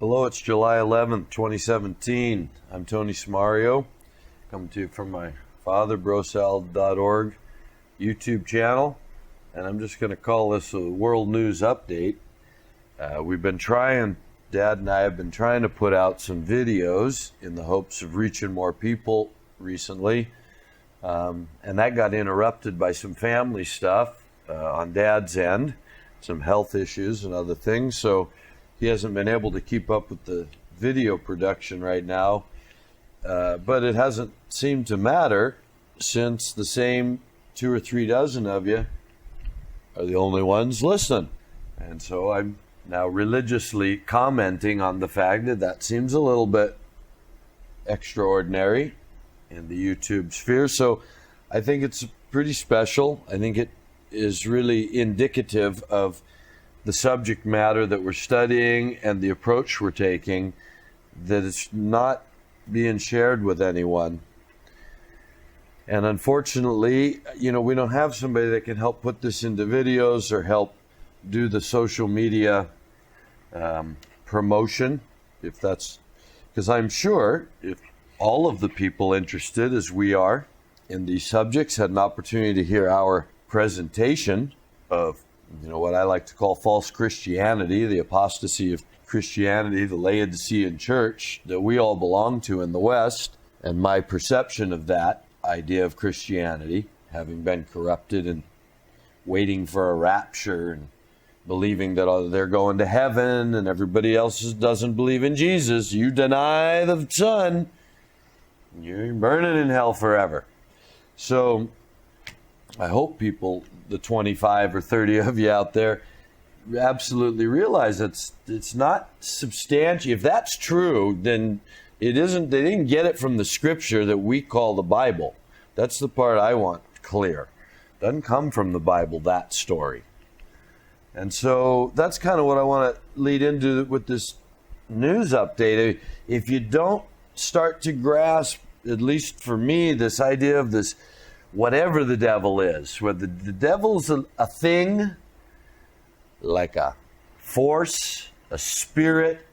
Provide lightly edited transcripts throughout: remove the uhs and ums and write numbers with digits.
Hello, it's July 11th, 2017. I'm Tony Samario, coming to you from my father, BroSal.org YouTube channel, and I'm just going to call this a world news update. Dad and I have been trying to put out some videos in the hopes of reaching more people recently, and that got interrupted by some family stuff on Dad's end, some health issues and other things, so he hasn't been able to keep up with the video production right now, but it hasn't seemed to matter since the same 2 or 3 dozen of you are the only ones listening. And so I'm now religiously commenting on the fact that seems a little bit extraordinary in the YouTube sphere. So I think it's pretty special. I think it is really indicative of the subject matter that we're studying and the approach we're taking, that it's not being shared with anyone. And unfortunately, we don't have somebody that can help put this into videos or help do the social media promotion, because I'm sure if all of the people interested, as we are, in these subjects had an opportunity to hear our presentation of what I like to call false Christianity, the apostasy of Christianity, the Laodicean church that we all belong to in the West, and my perception of that idea of Christianity, having been corrupted and waiting for a rapture and believing that they're going to heaven and everybody else doesn't believe in Jesus. You deny the Son, you're burning in hell forever. So I hope people, the 25 or 30 of you out there, absolutely realize it's not substantial. If that's true, then it isn't. They didn't get it from the scripture that we call the Bible. That's the part I want clear. It doesn't come from the Bible, that story. And so that's kind of what I want to lead into with this news update. If you don't start to grasp, at least for me, this idea of this, whatever the devil is, whether the devil's a thing, like a force, a spirit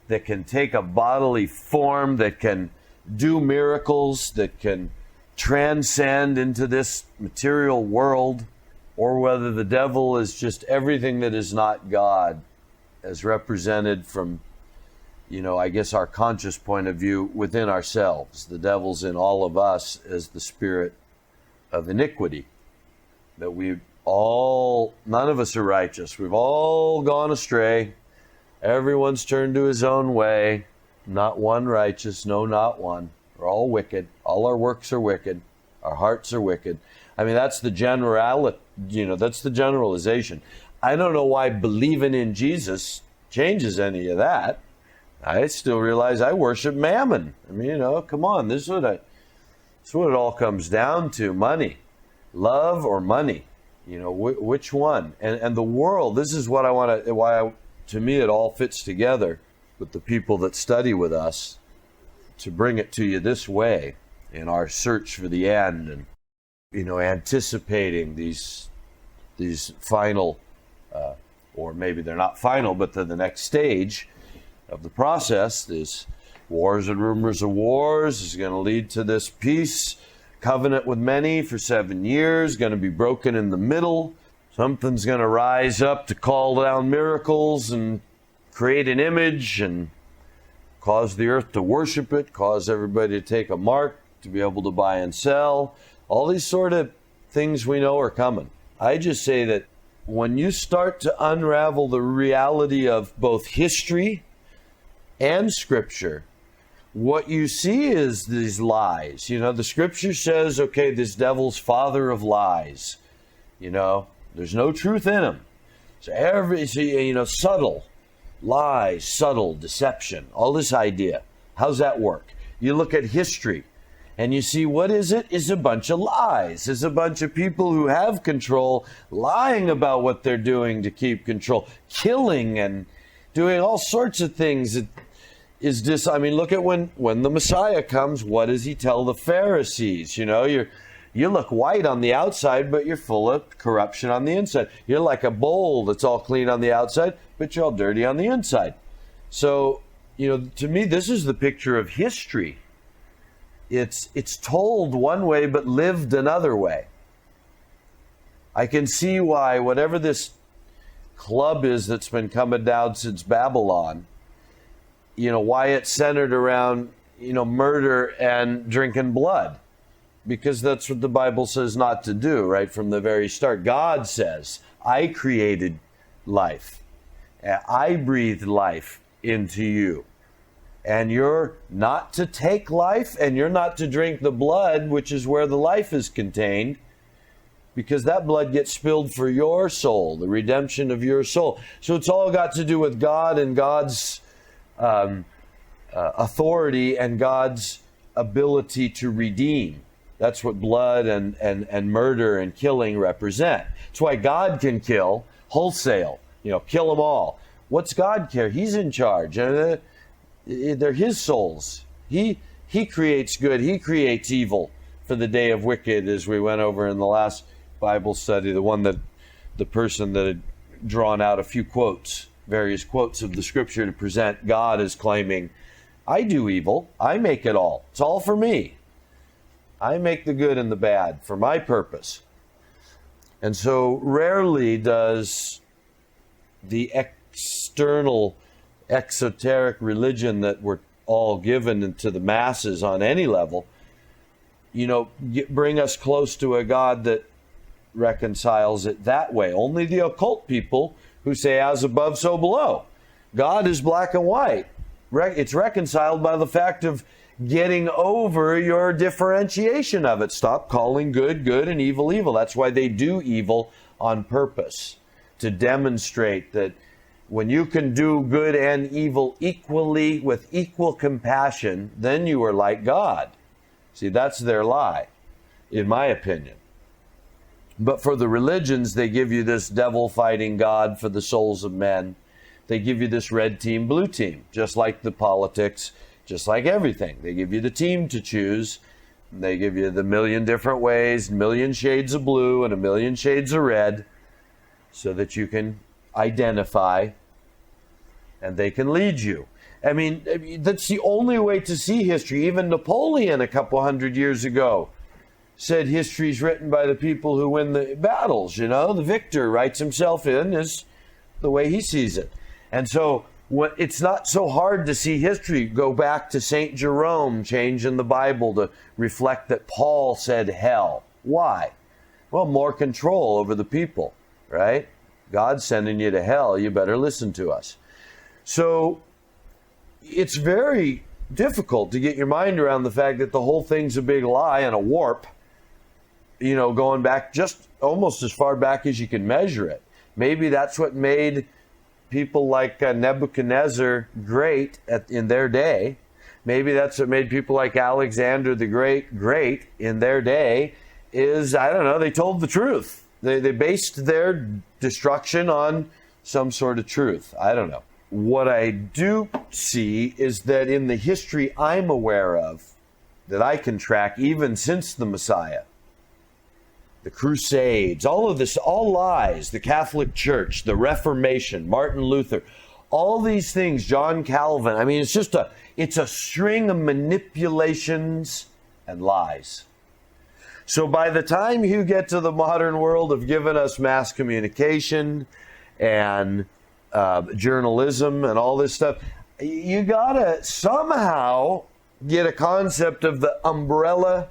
that can take a bodily form, that can do miracles, that can transcend into this material world, or whether the devil is just everything that is not God, as represented from, I guess our conscious point of view within ourselves. The devil's in all of us as the spirit of iniquity, that none of us are righteous. We've all gone astray. Everyone's turned to his own way. Not one righteous, no, not one. We're all wicked. All our works are wicked. Our hearts are wicked. I mean, that's the that's the generalization. I don't know why believing in Jesus changes any of that. I still realize I worship mammon. I mean, come on, this is what it all comes down to: money, love, or money. Which one? And the world. This is what I want to. To me, it all fits together with the people that study with us to bring it to you this way in our search for the end, and anticipating these final, or maybe they're not final, but they're the next stage of the process. This wars and rumors of wars is going to lead to this peace covenant with many for 7 years, going to be broken in the middle. Something's going to rise up to call down miracles and create an image and cause the earth to worship it, cause everybody to take a mark, to be able to buy and sell. All these sort of things we know are coming. I just say that when you start to unravel the reality of both history and scripture, what you see is these lies. The scripture says, okay, this devil's father of lies. There's no truth in him. So subtle lies, subtle deception, all this idea. How's that work? You look at history and you see, what is it? It's a bunch of lies. It's a bunch of people who have control lying about what they're doing to keep control, killing and doing all sorts of things. Look at when the Messiah comes, what does he tell the Pharisees? You look white on the outside, but you're full of corruption on the inside. You're like a bowl that's all clean on the outside, but you're all dirty on the inside. So To me, this is the picture of history. It's told one way but lived another way. I can see why whatever this club is that's been coming down since Babylon, why it's centered around, murder and drinking blood. Because that's what the Bible says not to do, right from the very start. God says, I created life. I breathed life into you. And you're not to take life, and you're not to drink the blood, which is where the life is contained, because that blood gets spilled for your soul, the redemption of your soul. So it's all got to do with God and God's authority and God's ability to redeem. That's what blood and murder and killing represent. That's why God can kill wholesale, kill them all. What's God care? He's in charge. They're his souls. He creates good. He creates evil for the day of wicked, as we went over in the last Bible study, the person that had drawn out a few quotes, various quotes of the scripture to present God as claiming, I do evil. I make it all. It's all for me. I make the good and the bad for my purpose. And so rarely does the external, exoteric religion that we're all given to the masses on any level, bring us close to a God that reconciles it that way. Only the occult people who say as above, so below. God is black and white. It's reconciled by the fact of getting over your differentiation of it. Stop calling good good and evil evil. That's why they do evil on purpose, to demonstrate that when you can do good and evil equally with equal compassion, then you are like God. See, that's their lie, in my opinion. But for the religions, they give you this devil-fighting God for the souls of men. They give you this red team, blue team, just like the politics, just like everything. They give you the team to choose. They give you the million different ways, million shades of blue and a million shades of red, so that you can identify and they can lead you. I mean, that's the only way to see history. Even Napoleon a couple hundred years ago said history's written by the people who win the battles. The victor writes himself in as the way he sees it. And so it's not so hard to see history. Go back to St. Jerome changing the Bible to reflect that Paul said hell. Why? Well, more control over the people, right? God's sending you to hell. You better listen to us. So it's very difficult to get your mind around the fact that the whole thing's a big lie and a warp, going back just almost as far back as you can measure it. Maybe that's what made people like Nebuchadnezzar great in their day. Maybe that's what made people like Alexander the Great in their day, is, I don't know, they told the truth. They based their destruction on some sort of truth. I don't know. What I do see is that in the history I'm aware of, that I can track even since the Messiah, the Crusades, all of this, all lies, the Catholic Church, the Reformation, Martin Luther, all these things, John Calvin. I mean, it's a string of manipulations and lies. So by the time you get to the modern world of giving us mass communication and journalism and all this stuff, you gotta somehow get a concept of the umbrella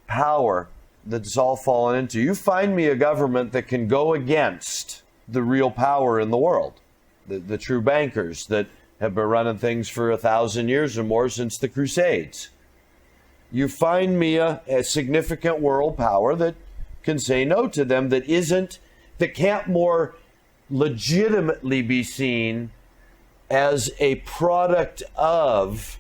power that's all fallen into. You find me a government that can go against the real power in the world, the true bankers that have been running things for 1,000 years or more since the Crusades. You find me a significant world power that can say no to them, that can't more legitimately be seen as a product of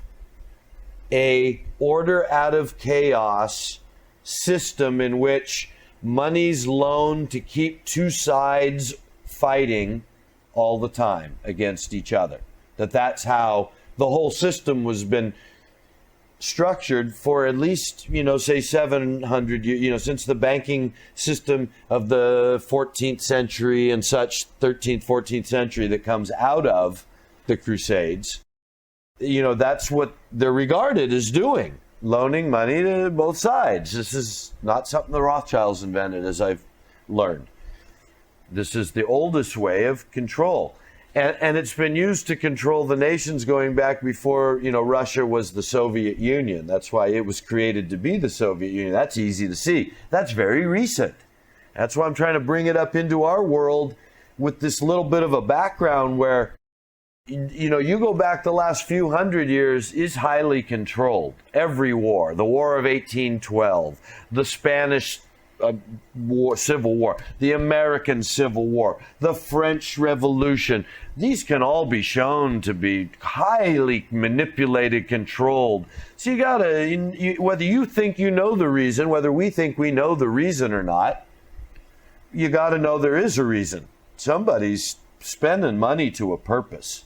a order out of chaos system in which money's loaned to keep two sides fighting all the time against each other. That's how the whole system was been structured for at least, say 700 years, since the banking system of the 14th century and such, 13th, 14th century, that comes out of the Crusades. that's what they're regarded as doing, loaning money to both sides. This is not something the Rothschilds invented, as I've learned. This is the oldest way of control. And it's been used to control the nations going back before, Russia was the Soviet Union. That's why it was created to be the Soviet Union. That's easy to see. That's very recent. That's why I'm trying to bring it up into our world with this little bit of a background where, you go back the last few hundred years is highly controlled. Every war, the War of 1812, the Spanish Civil War, the American Civil War, the French Revolution. These can all be shown to be highly manipulated, controlled. So you gotta, whether you think you know the reason, whether we think we know the reason or not, you gotta know there is a reason. Somebody's spending money to a purpose.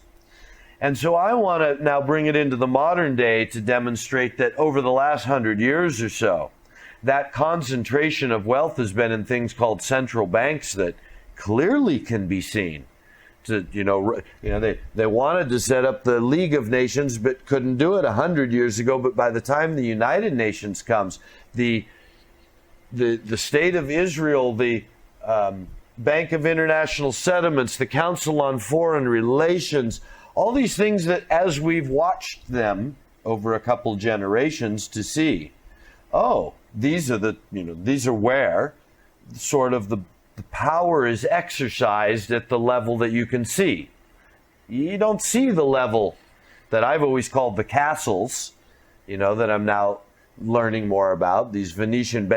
And so I want to now bring it into the modern day to demonstrate that over the last 100 years or so, that concentration of wealth has been in things called central banks that clearly can be seen. They wanted to set up the League of Nations, but couldn't do it 100 years ago. But by the time the United Nations comes, the State of Israel, the Bank of International Settlements, the Council on Foreign Relations, all these things that, as we've watched them over a couple generations to see, these are where sort of the power is exercised at the level that you can see. You don't see the level that I've always called the castles, that I'm now learning more about, these Venetian,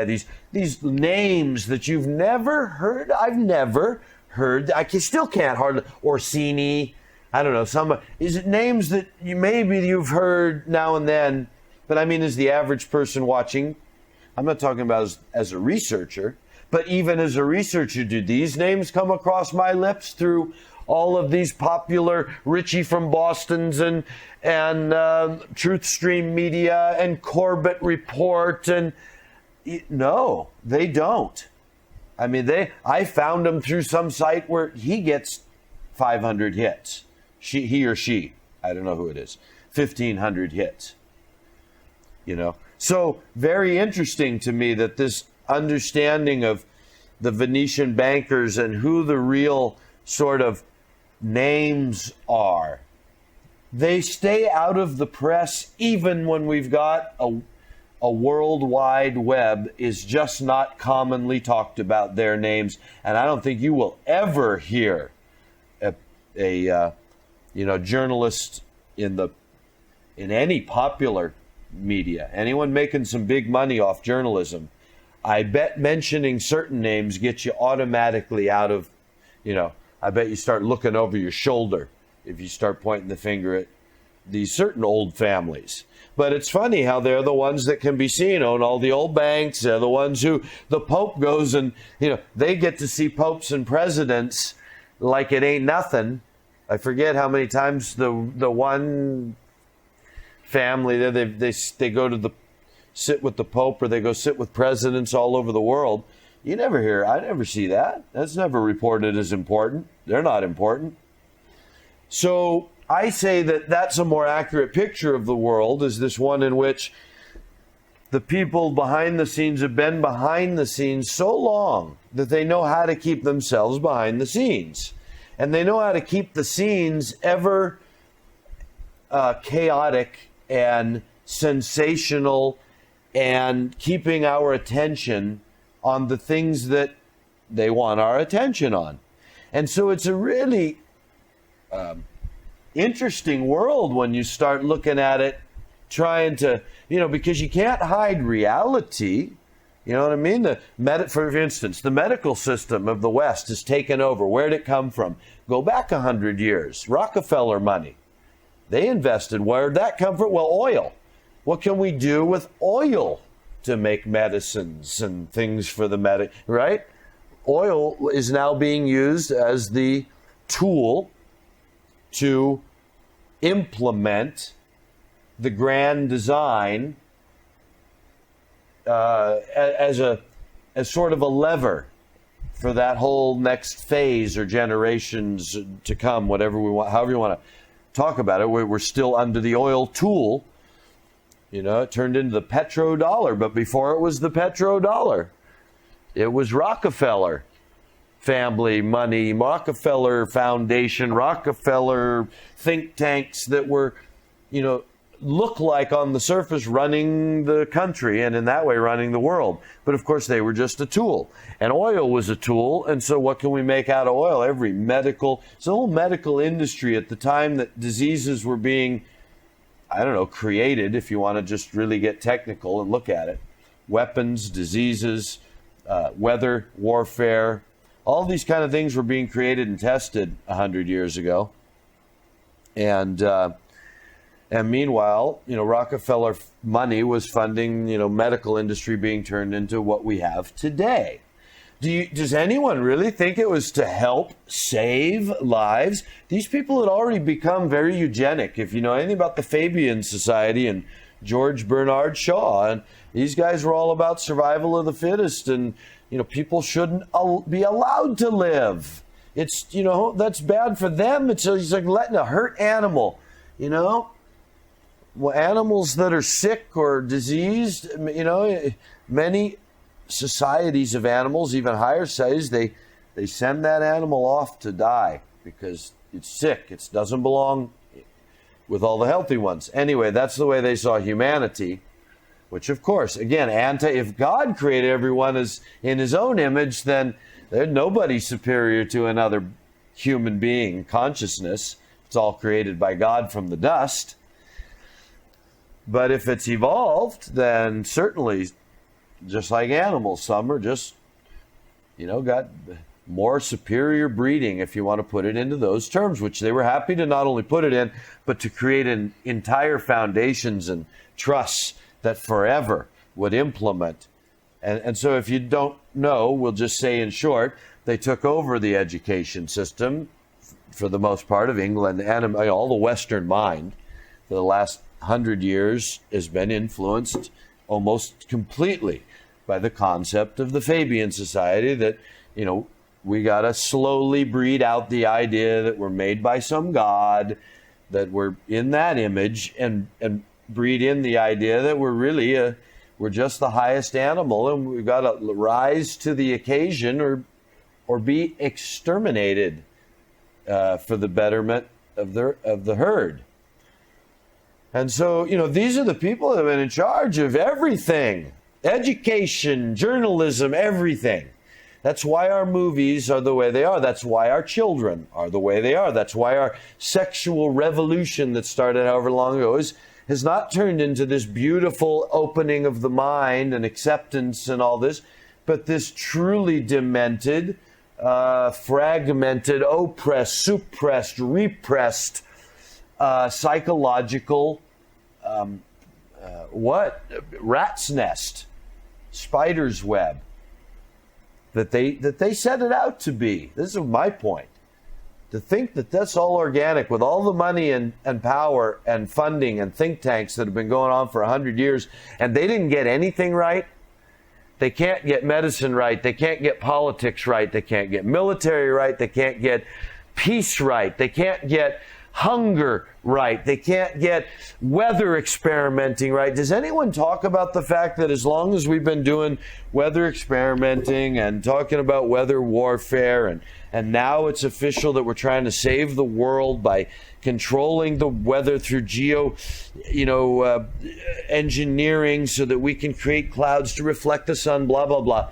these names that you've never heard. I've never heard. I still can't hardly. Orsini, I don't know. Is it names that you've heard now and then, but I mean, as the average person watching, I'm not talking about as a researcher, but even as a researcher, do these names come across my lips through all of these popular Richie from Boston's and Truth Stream Media and Corbett Report? And no, they don't. I mean, I found them through some site where he gets 500 hits. He or she, I don't know who it is, 1,500 hits. So very interesting to me that this understanding of the Venetian bankers and who the real sort of names are. They stay out of the press even when we've got a World Wide Web is just not commonly talked about their names. And I don't think you will ever hear a journalist in any popular media, anyone making some big money off journalism, I bet mentioning certain names gets you automatically out of, I bet you start looking over your shoulder if you start pointing the finger at these certain old families. But it's funny how they're the ones that can be seen, own all the old banks. They're the ones who the Pope goes and, they get to see popes and presidents like it ain't nothing. I forget how many times the one family there, they go to sit with the Pope, or they go sit with presidents all over the world. I never see that. That's never reported as important. They're not important. So I say that that's a more accurate picture of the world, is this one in which the people behind the scenes have been behind the scenes so long that they know how to keep themselves behind the scenes. And they know how to keep the scenes ever chaotic and sensational, and keeping our attention on the things that they want our attention on. And so it's a really interesting world when you start looking at it, trying to, because you can't hide reality. You know what I mean? For instance, the medical system of the West has taken over. Where'd it come from? Go back 100 years. Rockefeller money. They invested. Where'd that come from? Well, oil. What can we do with oil to make medicines and things for the right? Oil is now being used as the tool to implement the grand design as sort of a lever for that whole next phase or generations to come, whatever we want, however you want to talk about it. We're still under the oil tool. It turned into the petrodollar, but before it was the petrodollar, it was Rockefeller family money, Rockefeller Foundation, Rockefeller think tanks that were, look like on the surface running the country and in that way running the world. But of course they were just a tool, and oil was a tool. And so what can we make out of oil? It's a whole medical industry at the time that diseases were being, created, if you want to just really get technical and look at it. Weapons, diseases, weather, warfare, all these kind of things were being created and tested 100 years ago. And meanwhile, Rockefeller money was funding, medical industry being turned into what we have today. Does anyone really think it was to help save lives? These people had already become very eugenic. If you know anything about the Fabian Society and George Bernard Shaw, and these guys were all about survival of the fittest, and people shouldn't be allowed to live. It's that's bad for them. It's like letting a hurt animal, Well, animals that are sick or diseased, many societies of animals, even higher societies, they send that animal off to die because it's sick. It doesn't belong with all the healthy ones. Anyway, that's the way they saw humanity, which of course, again, if God created everyone as in his own image, then there's nobody superior to another human being consciousness. It's all created by God from the dust. But if it's evolved, then certainly, just like animals, some are just, got more superior breeding, if you want to put it into those terms, which they were happy to not only put it in, but to create an entire foundations and trusts that forever would implement. And so if you don't know, we'll just say in short, they took over the education system for the most part of England and all the Western mind for the last 100 years has been influenced almost completely by the concept of the Fabian Society that, we got to slowly breed out the idea that we're made by some God, that we're in that image, and breed in the idea that we're just the highest animal, and we've got to rise to the occasion or be exterminated for the betterment of the herd. And so, these are the people that have been in charge of everything. Education, journalism, everything. That's why our movies are the way they are. That's why our children are the way they are. That's why our sexual revolution that started however long ago has not turned into this beautiful opening of the mind and acceptance and all this, but this truly demented, fragmented, oppressed, suppressed, repressed, psychological, rat's nest, spider's web that they set it out to be. This is my point. To think that that's all organic with all the money and power and funding and think tanks that have been going on for 100 years, and they didn't get anything right. They can't get medicine right. They can't get politics right. They can't get military right. They can't get peace right. They can't get hunger right. They can't get weather experimenting right. Does anyone talk about the fact that as long as we've been doing weather experimenting and talking about weather warfare, and now it's official that we're trying to save the world by controlling the weather through engineering so that we can create clouds to reflect the sun, blah, blah, blah.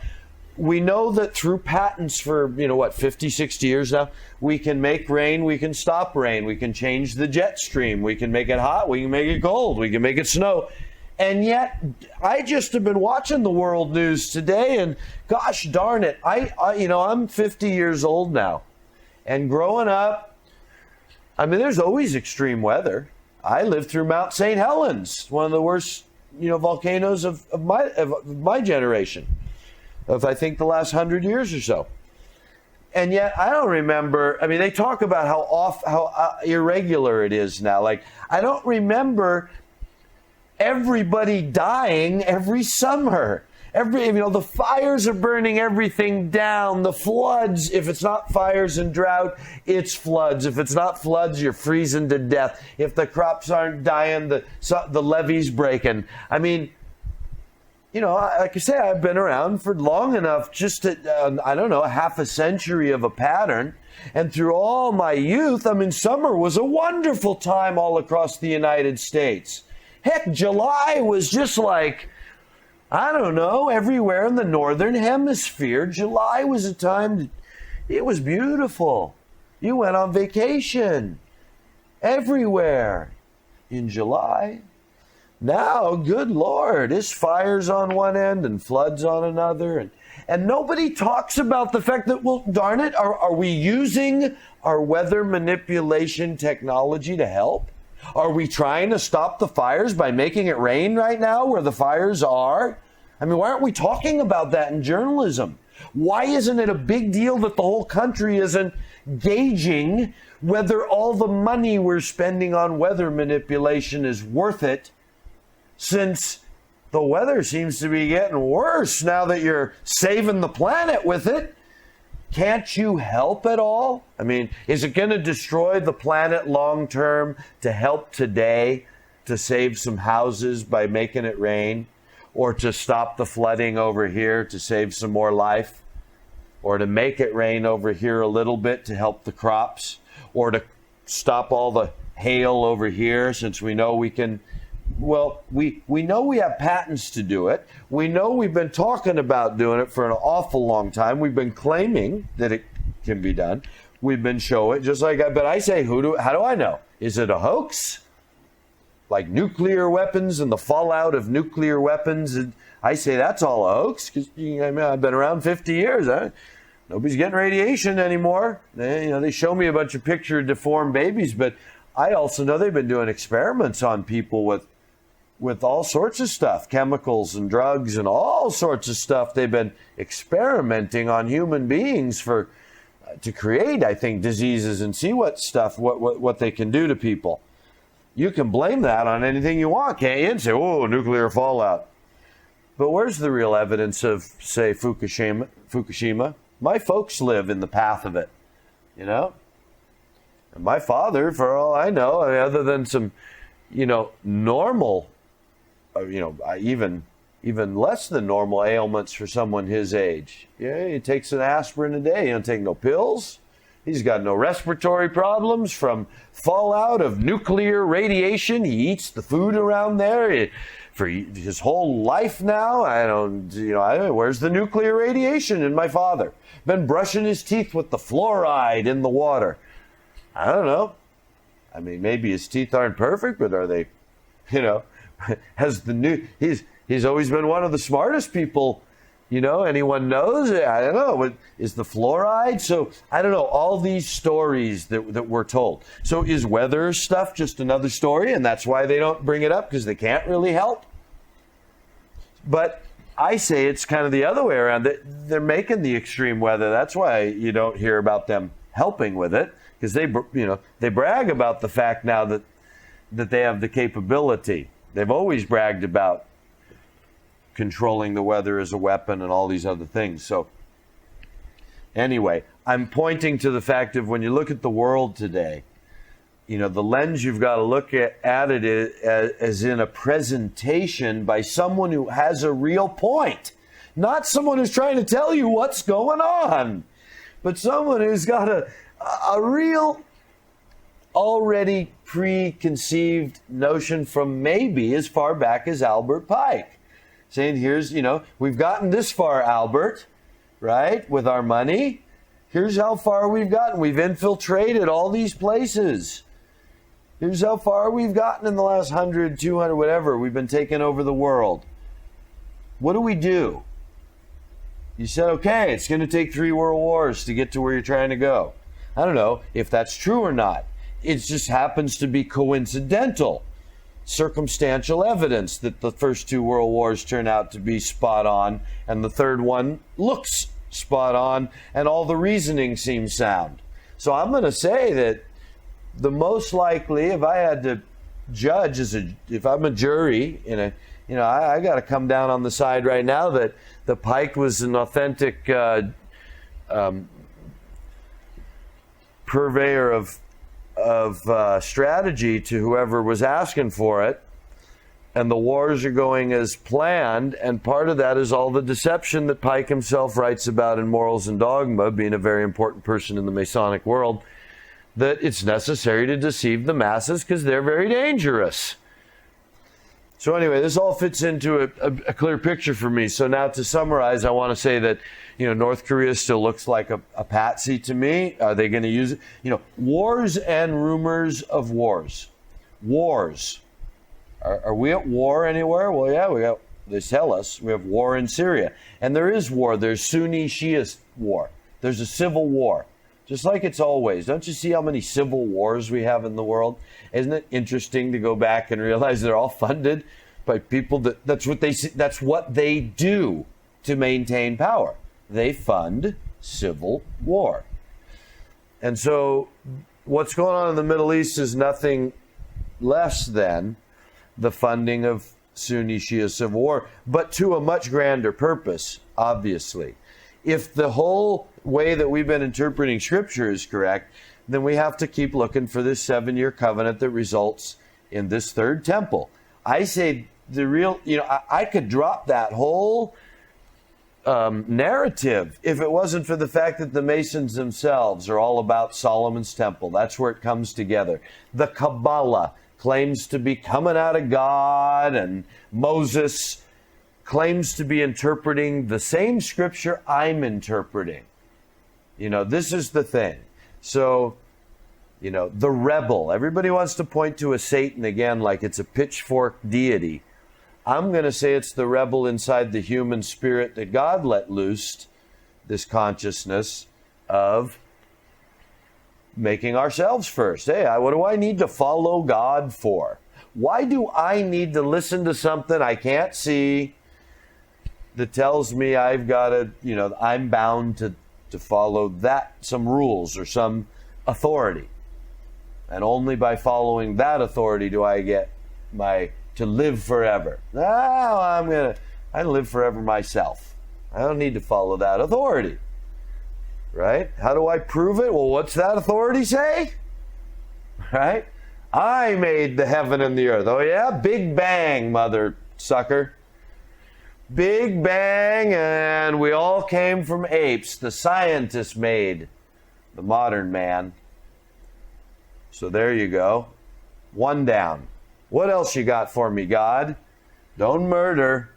We know that through patents for, 50, 60 years now, we can make rain, we can stop rain, we can change the jet stream, we can make it hot, we can make it cold, we can make it snow. And yet, I just have been watching the world news today, and gosh darn it, I'm 50 years old now. And growing up, there's always extreme weather. I lived through Mount St. Helens, one of the worst, volcanoes of my generation. Of I think the last 100 years or so. And yet I don't remember, they talk about how irregular it is now. Like, I don't remember everybody dying every summer. The fires are burning everything down. The floods, if it's not fires and drought, it's floods. If it's not floods, you're freezing to death. If the crops aren't dying, the levee's breaking. I mean, like I say, I've been around for long enough just to, half a century of a pattern. And through all my youth, summer was a wonderful time all across the United States. Heck, July was just like, everywhere in the northern hemisphere. July was a time, it was beautiful. You went on vacation everywhere in July. Now, good Lord, it's fires on one end and floods on another. And nobody talks about the fact that, well, darn it, are we using our weather manipulation technology to help? Are we trying to stop the fires by making it rain right now where the fires are? Why aren't we talking about that in journalism? Why isn't it a big deal that the whole country isn't gauging whether all the money we're spending on weather manipulation is worth it, since the weather seems to be getting worse now that you're saving the planet with it? Can't you help at all? Is it going to destroy the planet long term to help today to save some houses by making it rain? Or to stop the flooding over here to save some more life? Or to make it rain over here a little bit to help the crops? Or to stop all the hail over here, since we know we can? Well, we know we have patents to do it. We know we've been talking about doing it for an awful long time. We've been claiming that it can be done. We've been showing it, just like but I say, how do I know? Is it a hoax? Like nuclear weapons and the fallout of nuclear weapons? And I say that's all a hoax, because I've been around 50 years. Nobody's getting radiation anymore. They show me a bunch of picture deformed babies, but I also know they've been doing experiments on people with all sorts of stuff, chemicals and drugs and all sorts of stuff. They've been experimenting on human beings to create, I think, diseases and see what they can do to people. You can blame that on anything you want, can't you? And say, oh, nuclear fallout. But where's the real evidence of, say, Fukushima? My folks live in the path of it, And my father, for all I know, other than some, normal, even less than normal ailments for someone his age. Yeah, he takes an aspirin a day. He don't take no pills. He's got no respiratory problems from fallout of nuclear radiation. He eats the food around there for his whole life now. Where's the nuclear radiation in my father? Been brushing his teeth with the fluoride in the water. I don't know. Maybe his teeth aren't perfect, but are they, he's always been one of the smartest people, anyone knows. I don't know. Is the fluoride? So I don't know. All these stories that we're told. So is weather stuff just another story, and that's why they don't bring it up, because they can't really help? But I say it's kind of the other way around. They're making the extreme weather. That's why you don't hear about them helping with it, because they brag about the fact now that they have the capability. They've always bragged about controlling the weather as a weapon and all these other things. So anyway, I'm pointing to the fact of when you look at the world today, the lens you've got to look at it as in a presentation by someone who has a real point. Not someone who's trying to tell you what's going on, but someone who's got a real already preconceived notion from maybe as far back as Albert Pike. Saying, here's, we've gotten this far, Albert, right, with our money. Here's how far we've gotten. We've infiltrated all these places. Here's how far we've gotten in the last 100, 200, whatever. We've been taking over the world. What do? You said, okay, it's going to take 3 world wars to get to where you're trying to go. I don't know if that's true or not. It just happens to be coincidental, circumstantial evidence that the first 2 world wars turn out to be spot on, and the third one looks spot on, and all the reasoning seems sound. So I'm going to say that the most likely, if I had to judge, if I'm a jury in a, I got to come down on the side right now that the pike was an authentic purveyor of strategy to whoever was asking for it, and the wars are going as planned, and part of that is all the deception that Pike himself writes about in Morals and Dogma, being a very important person in the Masonic world, that it's necessary to deceive the masses because they're very dangerous. So anyway, this all fits into a clear picture for me. So now to summarize, I want to say that, North Korea still looks like a patsy to me. Are they going to use it? Wars and rumors of wars. Wars. Are we at war anywhere? Well, yeah, they tell us we have war in Syria. And there is war. There's Sunni Shia war. There's a civil war. Just like it's always. Don't you see how many civil wars we have in the world? Isn't it interesting to go back and realize they're all funded by people that's what they do to maintain power. They fund civil war. And so what's going on in the Middle East is nothing less than the funding of Sunni Shia civil war, but to a much grander purpose, obviously. If the whole way that we've been interpreting Scripture is correct, then we have to keep looking for this 7-year covenant that results in this third temple. I say I could drop that whole narrative if it wasn't for the fact that the Masons themselves are all about Solomon's temple. That's where it comes together. The Kabbalah claims to be coming out of God, and Moses claims to be interpreting the same Scripture I'm interpreting. This is the thing. So, the rebel. Everybody wants to point to a Satan again like it's a pitchfork deity. I'm going to say it's the rebel inside the human spirit that God let loose, this consciousness of making ourselves first. Hey, what do I need to follow God for? Why do I need to listen to something I can't see that tells me I've got to, I'm bound to follow some rules or some authority? And only by following that authority do I get to live forever. I live forever myself. I don't need to follow that authority. Right? How do I prove it? Well, what's that authority say? Right? I made the heaven and the earth. Oh yeah? Big bang, mother sucker. Big bang, and we all came from apes. The scientists made the modern man. So there you go. One down. What else you got for me, God? Don't murder.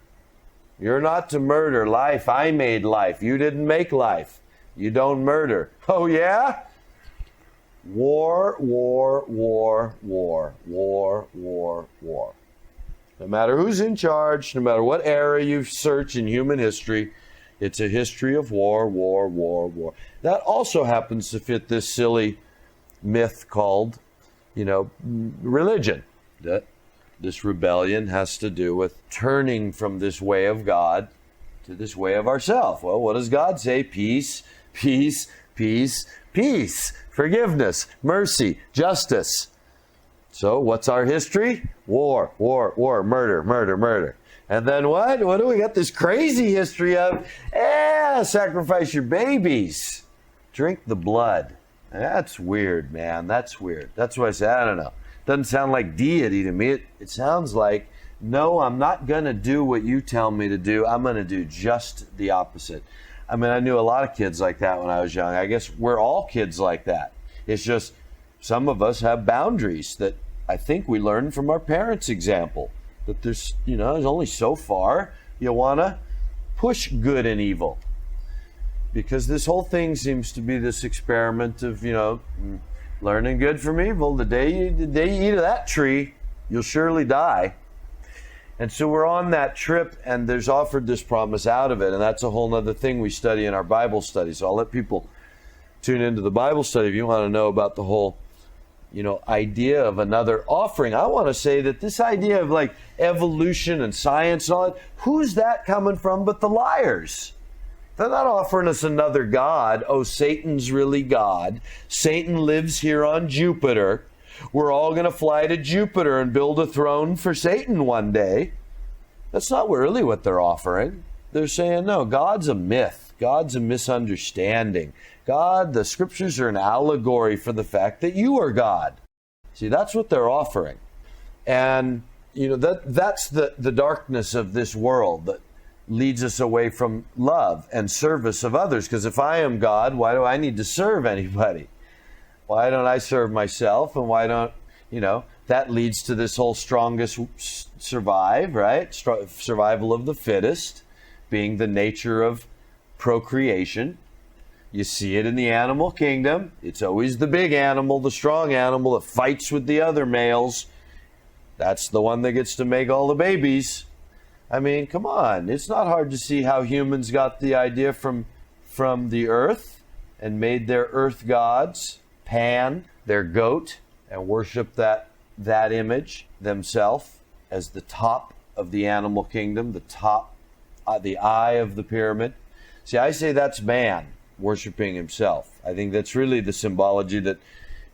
You're not to murder. Life, I made life. You didn't make life. You don't murder. Oh yeah? War, war, war, war, war, war, war. No matter who's in charge, no matter what era you search in human history, it's a history of war, war, war, war. That also happens to fit this silly myth called, religion. That this rebellion has to do with turning from this way of God to this way of ourselves. Well, what does God say? Peace, peace, peace, peace, forgiveness, mercy, justice. So what's our history? War, war, war, murder, murder, murder. And then what? What do we got? This crazy history of, sacrifice your babies. Drink the blood. That's weird, man. That's weird. That's why I say, I don't know. Doesn't sound like deity to me. It sounds like, no, I'm not going to do what you tell me to do. I'm going to do just the opposite. I mean, I knew a lot of kids like that when I was young. I guess we're all kids like that. It's just some of us have boundaries that I think we learned from our parents' example. That there's only so far you want to push good and evil. Because this whole thing seems to be this experiment of, learning good from evil. The day you eat of that tree, you'll surely die. And so we're on that trip, and there's offered this promise out of it. And that's a whole other thing we study in our Bible study. So I'll let people tune into the Bible study if you want to know about the whole, idea of another offering. I want to say that this idea of like evolution and science and all that, who's that coming from but the liars? They're not offering us another God. Oh, Satan's really God. Satan lives here on Jupiter. We're all going to fly to Jupiter and build a throne for Satan one day. That's not really what they're offering. They're saying, no, God's a myth. God's a misunderstanding. God, the scriptures are an allegory for the fact that you are God. See, that's what they're offering. And, that's the darkness of this world that leads us away from love and service of others. Because if I am God, why do I need to serve anybody? Why don't I serve myself? And why don't, that leads to this whole strongest survive, right? Survival of the fittest being the nature of procreation. You see it in the animal kingdom. It's always the big animal, the strong animal that fights with the other males. That's the one that gets to make all the babies. I mean, come on. It's not hard to see how humans got the idea from the earth and made their earth gods, Pan, their goat, and worship that image themselves as the top of the animal kingdom, the top, the eye of the pyramid. See, I say that's man worshiping himself. I think that's really the symbology that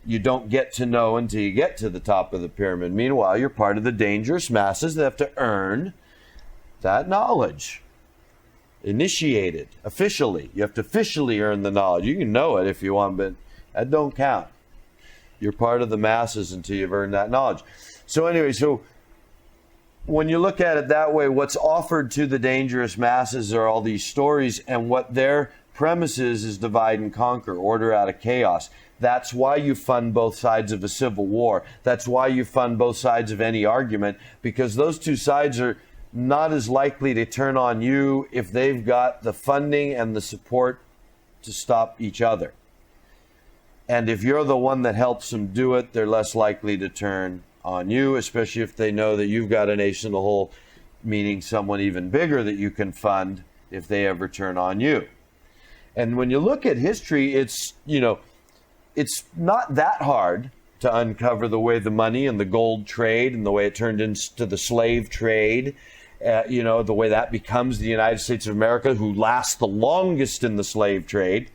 you don't get to know until you get to the top of the pyramid. Meanwhile, you're part of the dangerous masses that have to earn that knowledge. Initiated, officially. You have to officially earn the knowledge. You can know it if you want, but that don't count. You're part of the masses until you've earned that knowledge. So anyway, when you look at it that way, what's offered to the dangerous masses are all these stories, and what their premise is divide and conquer, order out of chaos. That's why you fund both sides of a civil war. That's why you fund both sides of any argument, because those two sides are not as likely to turn on you if they've got the funding and the support to stop each other. And if you're the one that helps them do it, they're less likely to turn on you, especially if they know that you've got a nation of the whole, meaning someone even bigger that you can fund if they ever turn on you. And when you look at history, it's not that hard to uncover the way the money and the gold trade and the way it turned into the slave trade, the way that becomes the United States of America, who lasts the longest in the slave trade.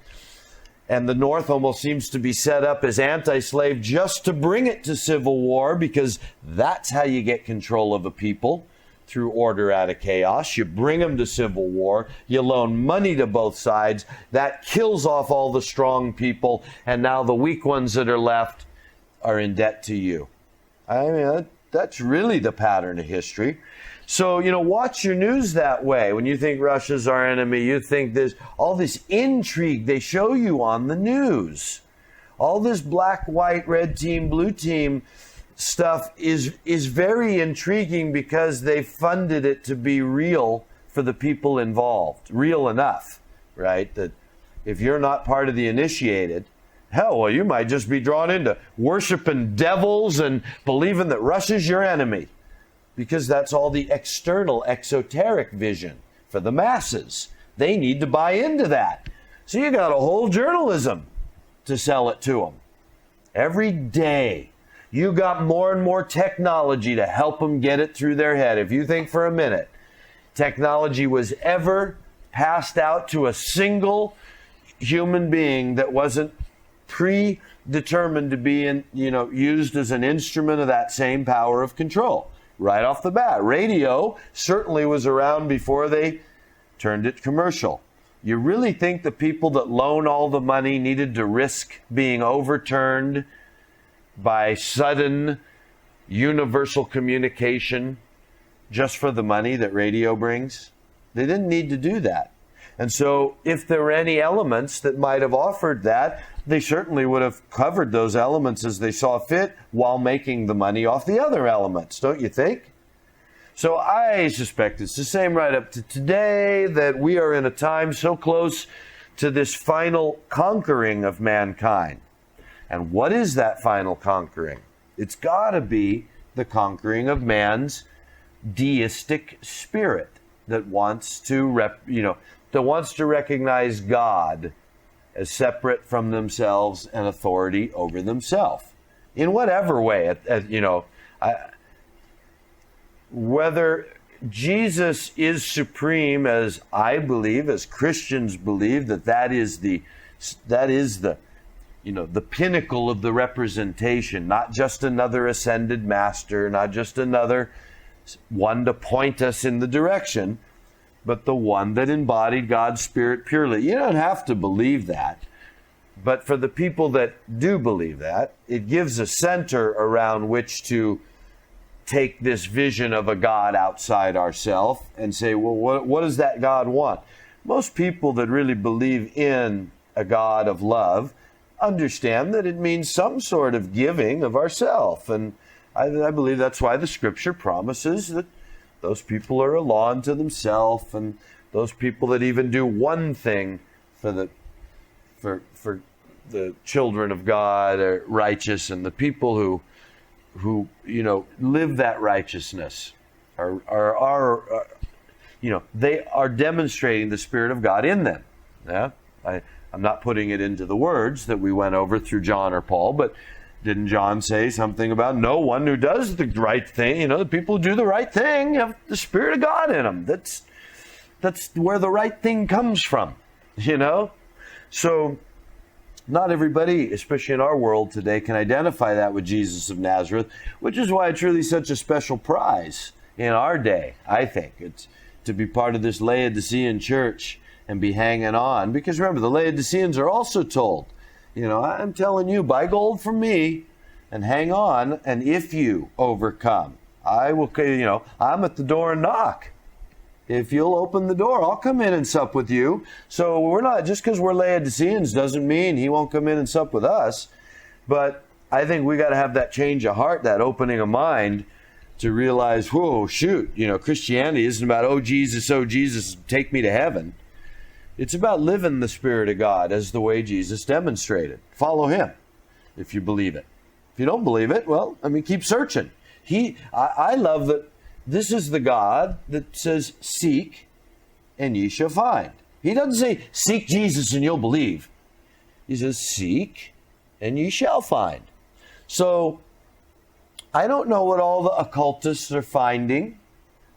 And the North almost seems to be set up as anti-slave just to bring it to civil war, because that's how you get control of a people, through order out of chaos. You bring them to civil war. You loan money to both sides. That kills off all the strong people. And now the weak ones that are left are in debt to you. I mean, that's really the pattern of history. So, watch your news that way. When you think Russia's our enemy, you think there's all this intrigue they show you on the news. All this black, white, red team, blue team stuff is very intriguing because they funded it to be real for the people involved. Real enough, right? That if you're not part of the initiated, you might just be drawn into worshiping devils and believing that Russia's your enemy. Because that's all the external, exoteric vision for the masses. They need to buy into that. So you got a whole journalism to sell it to them. Every day, you got more and more technology to help them get it through their head. If you think for a minute technology was ever passed out to a single human being that wasn't predetermined to be used as an instrument of that same power of control. Right off the bat. Radio certainly was around before they turned it commercial. You really think the people that loan all the money needed to risk being overturned by sudden universal communication just for the money that radio brings? They didn't need to do that. And so if there were any elements that might have offered that, they certainly would have covered those elements as they saw fit while making the money off the other elements, don't you think? So I suspect it's the same right up to today, that we are in a time so close to this final conquering of mankind. And what is that final conquering? It's got to be the conquering of man's deistic spirit that wants to recognize God as separate from themselves and authority over themselves. In whatever way, whether Jesus is supreme, as I believe, as Christians believe, that is the the pinnacle of the representation, not just another ascended master, not just another one to point us in the direction, but the one that embodied God's Spirit purely. You don't have to believe that. But for the people that do believe that, it gives a center around which to take this vision of a God outside ourselves and say, well, what does that God want? Most people that really believe in a God of love understand that it means some sort of giving of ourself. And I believe that's why the Scripture promises that those people are a law unto themselves, and those people that even do one thing for the children of God are righteous, and the people who live that righteousness are they are demonstrating the Spirit of God in them. Yeah, I'm not putting it into the words that we went over through John or Paul, but didn't John say something about no one who does the right thing? The people who do the right thing have the Spirit of God in them. That's where the right thing comes from. So not everybody, especially in our world today, can identify that with Jesus of Nazareth, which is why it's really such a special prize in our day, I think. It's to be part of this Laodicean church and be hanging on. Because remember, the Laodiceans are also told, I'm telling you, buy gold from me and hang on, and if you overcome, I will, I'm at the door and knock. If you'll open the door, I'll come in and sup with you. So we're not, just because we're Laodiceans doesn't mean he won't come in and sup with us. But I think we got to have that change of heart, that opening of mind to realize, whoa, shoot, Christianity isn't about, oh Jesus, take me to heaven. It's about living the Spirit of God as the way Jesus demonstrated. Follow him if you believe it. If you don't believe it, well, keep searching. I love that this is the God that says, seek and ye shall find. He doesn't say, seek Jesus and you'll believe. He says, seek and ye shall find. So I don't know what all the occultists are finding.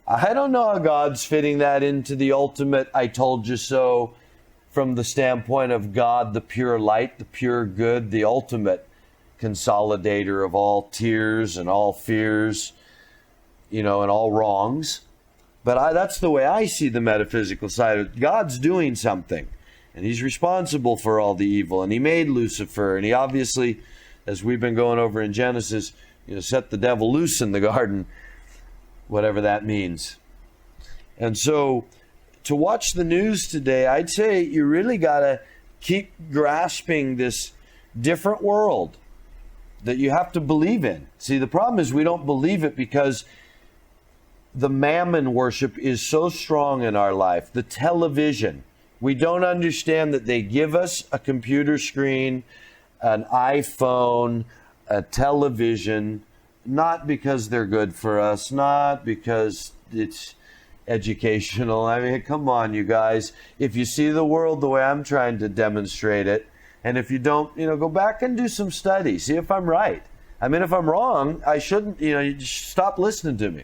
I don't know how God's fitting that into the ultimate I told you so from the standpoint of God, the pure light, the pure good, the ultimate consolidator of all tears and all fears, and all wrongs. But that's the way I see the metaphysical side of it. God's doing something, and he's responsible for all the evil, and he made Lucifer, and he obviously, as we've been going over in Genesis, set the devil loose in the garden, whatever that means. And so to watch the news today, I'd say you really got to keep grasping this different world that you have to believe in. See, the problem is we don't believe it because the mammon worship is so strong in our life. The television, we don't understand that they give us a computer screen, an iPhone, a television, not because they're good for us, not because it's educational. Come on, you guys. If you see the world the way I'm trying to demonstrate it, and if you don't, go back and do some study. See if I'm right. If I'm wrong, I shouldn't, you just stop listening to me.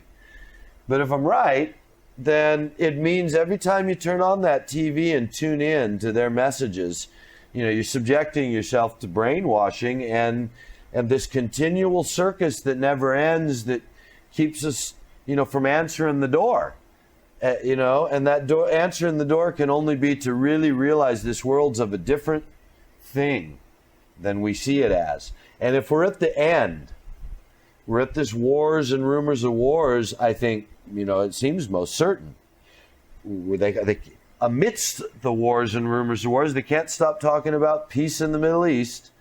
But if I'm right, then it means every time you turn on that TV and tune in to their messages, you're subjecting yourself to brainwashing and this continual circus that never ends that keeps us, from answering the door. And that door, answering the door can only be to really realize this world's of a different thing than we see it as. And if we're at the end, we're at this wars and rumors of wars, I think, it seems most certain. They, amidst the wars and rumors of wars, they can't stop talking about peace in the Middle East.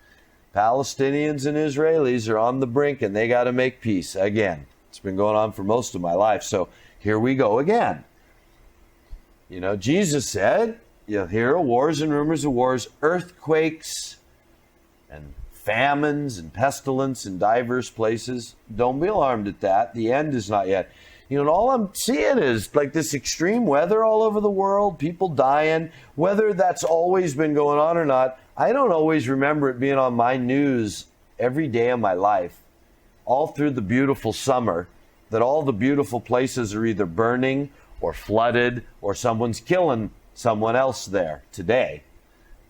Palestinians and Israelis are on the brink, and they got to make peace again. It's been going on for most of my life, so here we go again. Jesus said, you'll hear of wars and rumors of wars, earthquakes and famines and pestilence in diverse places. Don't be alarmed at that. The end is not yet. And all I'm seeing is like this extreme weather all over the world, people dying. Whether that's always been going on or not, I don't always remember it being on my news every day of my life, all through the beautiful summer, that all the beautiful places are either burning or flooded or someone's killing someone else there today.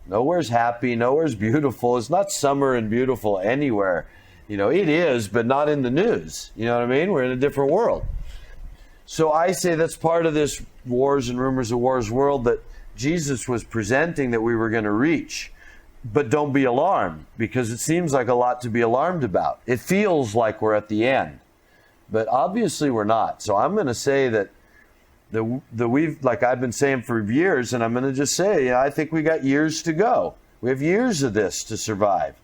Nowhere's happy, nowhere's beautiful. It's not summer and beautiful anywhere. It is, but not in the news. You know what I mean? We're in a different world. So I say that's part of this wars and rumors of wars world that Jesus was presenting that we were going to reach. But don't be alarmed, because it seems like a lot to be alarmed about. It feels like we're at the end, but obviously we're not. So I'm going to say that we've, like I've been saying for years, and I'm going to just say, I think we got years to go. We have years of this to survive.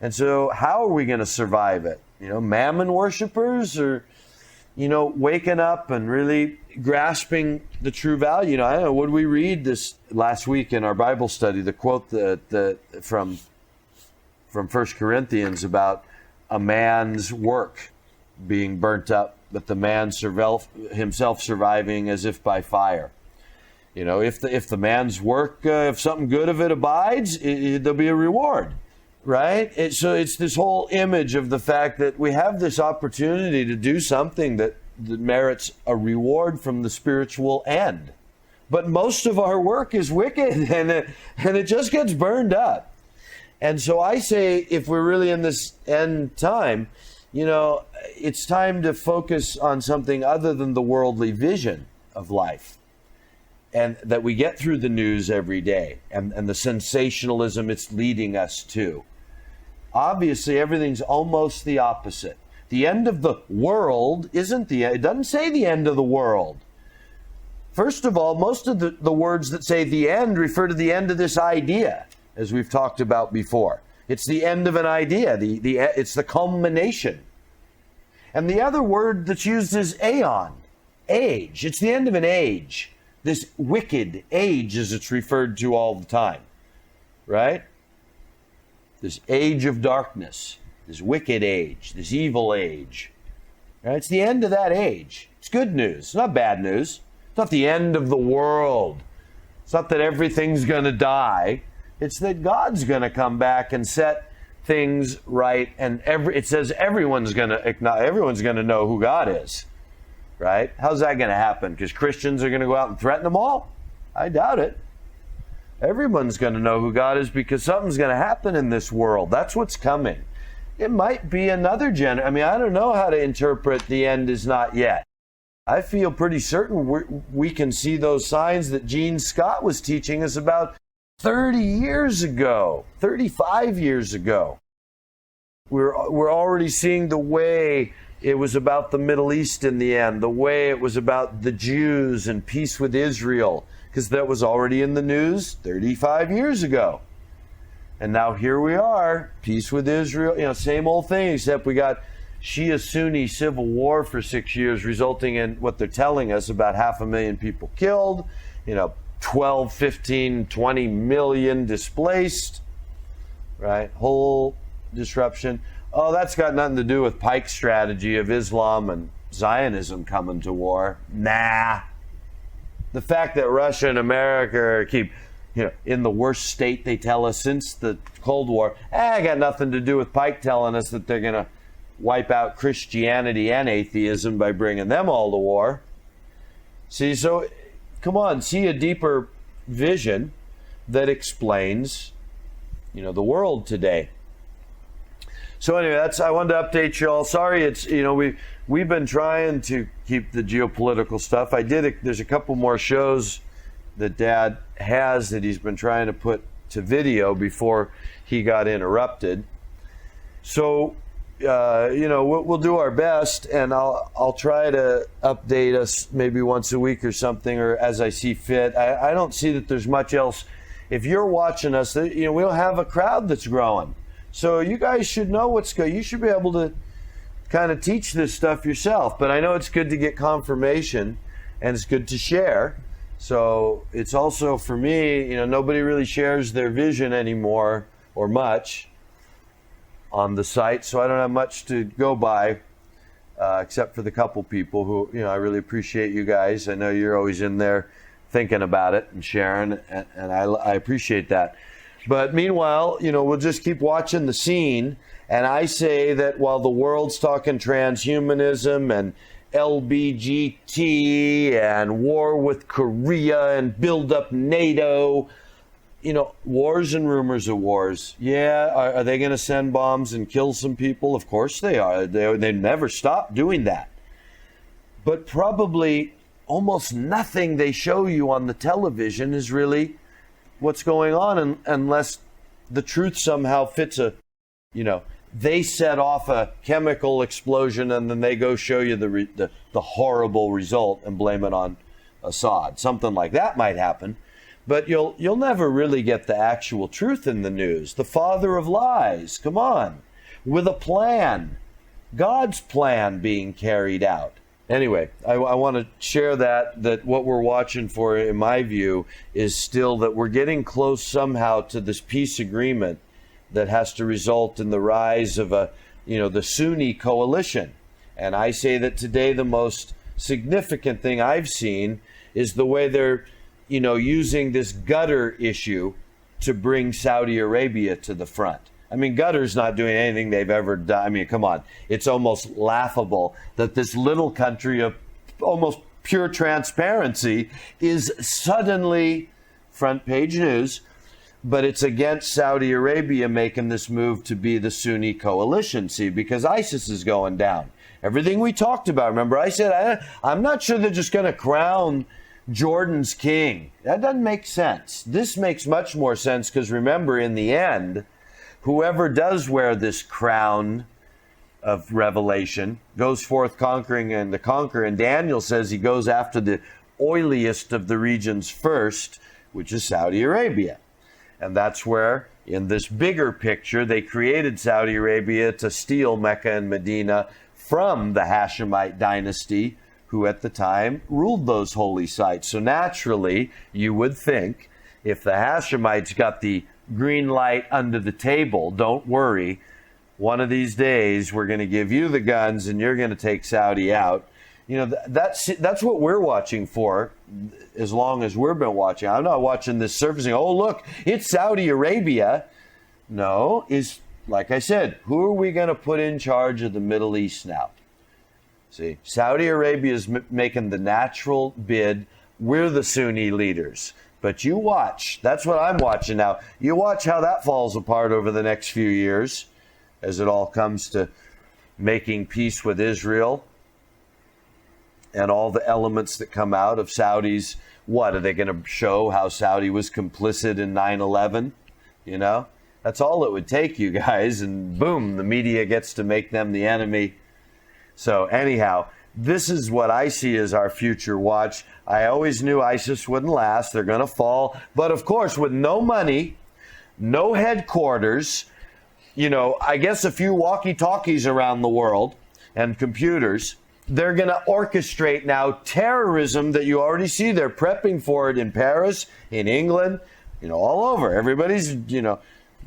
And so how are we going to survive it? Mammon worshipers, or, waking up and really grasping the true value. I don't know, what did we read this last week in our Bible study? The quote from 1 Corinthians about a man's work being burnt up, but the man himself surviving as if by fire. If the man's work, if something good of it abides, there'll be a reward, right? So it's this whole image of the fact that we have this opportunity to do something that merits a reward from the spiritual end. But most of our work is wicked, and it just gets burned up. And so I say, if we're really in this end time, it's time to focus on something other than the worldly vision of life, and that we get through the news every day and the sensationalism it's leading us to. Obviously, everything's almost the opposite. The end of the world isn't it doesn't say the end of the world. First of all, most of the words that say the end refer to the end of this idea, as we've talked about before. It's the end of an idea. It's the culmination. And the other word that's used is aeon, age. It's the end of an age. This wicked age, as it's referred to all the time, right? This age of darkness, this wicked age, this evil age. Right? It's the end of that age. It's good news. It's not bad news. It's not the end of the world. It's not that everything's going to die. It's that God's going to come back and set things right. And it says everyone's going to know who God is. Right? How's that going to happen? Because Christians are going to go out and threaten them all? I doubt it. Everyone's going to know who God is, because something's going to happen in this world. That's what's coming. It might be another I don't know how to interpret the end is not yet. I feel pretty certain we can see those signs that Gene Scott was teaching us about 30 years ago, 35 years ago. We're already seeing the way it was about the Middle East in the end, the way it was about the Jews and peace with Israel, because that was already in the news 35 years ago. And now here we are, peace with Israel, same old thing, except we got Shia-Sunni civil war for 6 years, resulting in what they're telling us, about 500,000 people killed, 12, 15, 20 million displaced, right? Whole disruption. Oh, that's got nothing to do with Pike's strategy of Islam and Zionism coming to war. Nah. The fact that Russia and America keep in the worst state, they tell us, since the Cold War, got nothing to do with Pike telling us that they're going to wipe out Christianity and atheism by bringing them all to war. See, so come on, see a deeper vision that explains, the world today. So anyway, I wanted to update you all. Sorry, it's, we've been trying to keep the geopolitical stuff. There's a couple more shows that Dad has that he's been trying to put to video before he got interrupted. So, we'll do our best, and I'll try to update us maybe once a week or something, or as I see fit. I don't see that there's much else. If you're watching us, we don't have a crowd that's growing. So you guys should know what's good. You should be able to kind of teach this stuff yourself. But I know it's good to get confirmation, and it's good to share. So it's also, for me, nobody really shares their vision anymore, or much, on the site. So I don't have much to go by, except for the couple people who, I really appreciate you guys. I know you're always in there thinking about it and sharing, and I appreciate that. But meanwhile, we'll just keep watching the scene. And I say that while the world's talking transhumanism and LBGT and war with Korea and build up NATO, wars and rumors of wars. Yeah, are they going to send bombs and kill some people? Of course they are. They never stop doing that. But probably almost nothing they show you on the television is really what's going on, unless the truth somehow fits they set off a chemical explosion and then they go show you the horrible result and blame it on Assad. Something like that might happen. But you'll never really get the actual truth in the news. The father of lies, come on, with a plan, God's plan being carried out. Anyway, I want to share that what we're watching for, in my view, is still that we're getting close somehow to this peace agreement that has to result in the rise of the Sunni coalition. And I say that today the most significant thing I've seen is the way they're using this gutter issue to bring Saudi Arabia to the front. I mean, Qatar's not doing anything they've ever done. I mean, come on. It's almost laughable that this little country of almost pure transparency is suddenly front page news, but it's against Saudi Arabia making this move to be the Sunni coalition. See, because ISIS is going down. Everything we talked about, remember, I said, I'm not sure they're just going to crown Jordan's king. That doesn't make sense. This makes much more sense because remember, in the end, whoever does wear this crown of revelation goes forth conquering and to conquer. And Daniel says he goes after the oiliest of the regions first, which is Saudi Arabia. And that's where, in this bigger picture, they created Saudi Arabia to steal Mecca and Medina from the Hashemite dynasty, who at the time ruled those holy sites. So naturally, you would think, if the Hashemites got the green light under the table, don't worry, one of these days we're going to give you the guns and you're going to take Saudi out. That's what we're watching for, as long as we've been watching. I'm not watching this surfacing, oh look, it's Saudi Arabia. No, is like I said, who are we going to put in charge of the Middle East now? See, Saudi Arabia is making the natural bid. We're the Sunni leaders. But you watch. That's what I'm watching now. You watch how that falls apart over the next few years as it all comes to making peace with Israel and all the elements that come out of Saudi's. What, are they going to show how Saudi was complicit in 9/11? That's all it would take, you guys. And boom, the media gets to make them the enemy. So anyhow, this is what I see as our future watch. I always knew ISIS wouldn't last. They're going to fall. But of course, with no money, no headquarters, I guess a few walkie-talkies around the world and computers, they're going to orchestrate now terrorism that you already see. They're prepping for it in Paris, in England, all over. Everybody's,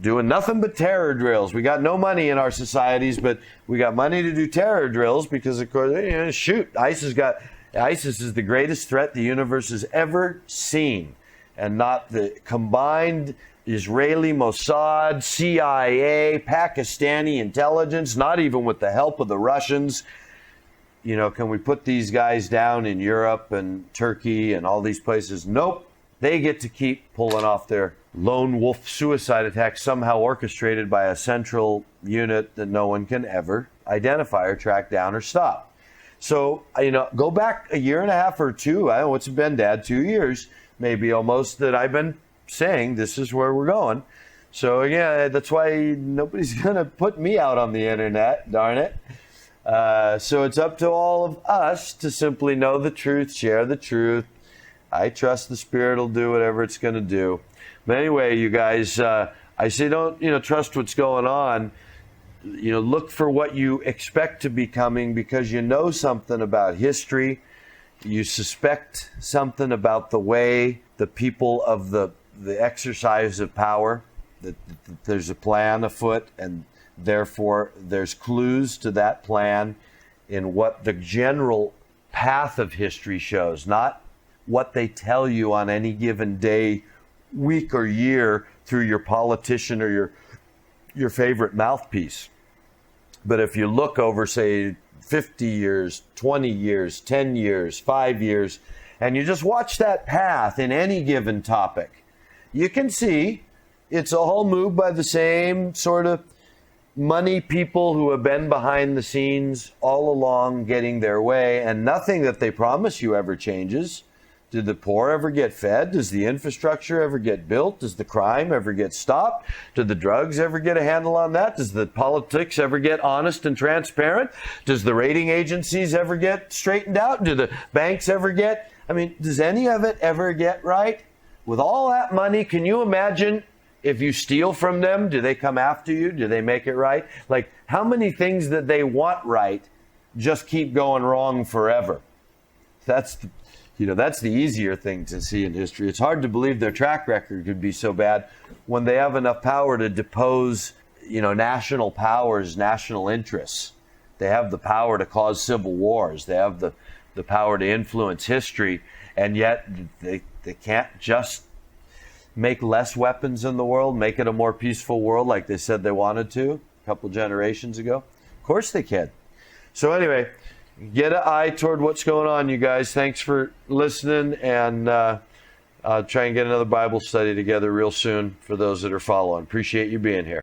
doing nothing but terror drills. We got no money in our societies, but we got money to do terror drills because, of course, ISIS is the greatest threat the universe has ever seen, and not the combined Israeli Mossad, CIA, Pakistani intelligence, not even with the help of the Russians. Can we put these guys down in Europe and Turkey and all these places? Nope. They get to keep pulling off their lone wolf suicide attacks, somehow orchestrated by a central unit that no one can ever identify or track down or stop. So, go back a year and a half or two. I don't know what's it been, Dad, 2 years, maybe almost, that I've been saying this is where we're going. So, yeah, that's why nobody's going to put me out on the internet, darn it. So it's up to all of us to simply know the truth, share the truth. I trust the Spirit will do whatever it's going to do. But anyway, you guys, I say don't, trust what's going on. Look for what you expect to be coming because you know something about history. You suspect something about the way the people of the exercise of power, that there's a plan afoot, and therefore there's clues to that plan in what the general path of history shows, not what they tell you on any given day, week, or year through your politician or your favorite mouthpiece. But if you look over, say, 50 years, 20 years, 10 years, 5 years, and you just watch that path in any given topic, you can see it's all moved by the same sort of money people who have been behind the scenes all along getting their way, and nothing that they promise you ever changes. Did the poor ever get fed? Does the infrastructure ever get built? Does the crime ever get stopped? Do the drugs ever get a handle on that? Does the politics ever get honest and transparent? Does the rating agencies ever get straightened out? Do the banks ever get, does any of it ever get right? With all that money, can you imagine if you steal from them? Do they come after you? Do they make it right? Like, how many things that they want right just keep going wrong forever? That's the easier thing to see in history. It's hard to believe their track record could be so bad when they have enough power to depose, national powers, national interests. They have the power to cause civil wars. They have the power to influence history, and yet they can't just make less weapons in the world, make it a more peaceful world like they said they wanted to a couple generations ago. Of course they can. So anyway, get an eye toward what's going on, you guys. Thanks for listening, and try and get another Bible study together real soon for those that are following. Appreciate you being here.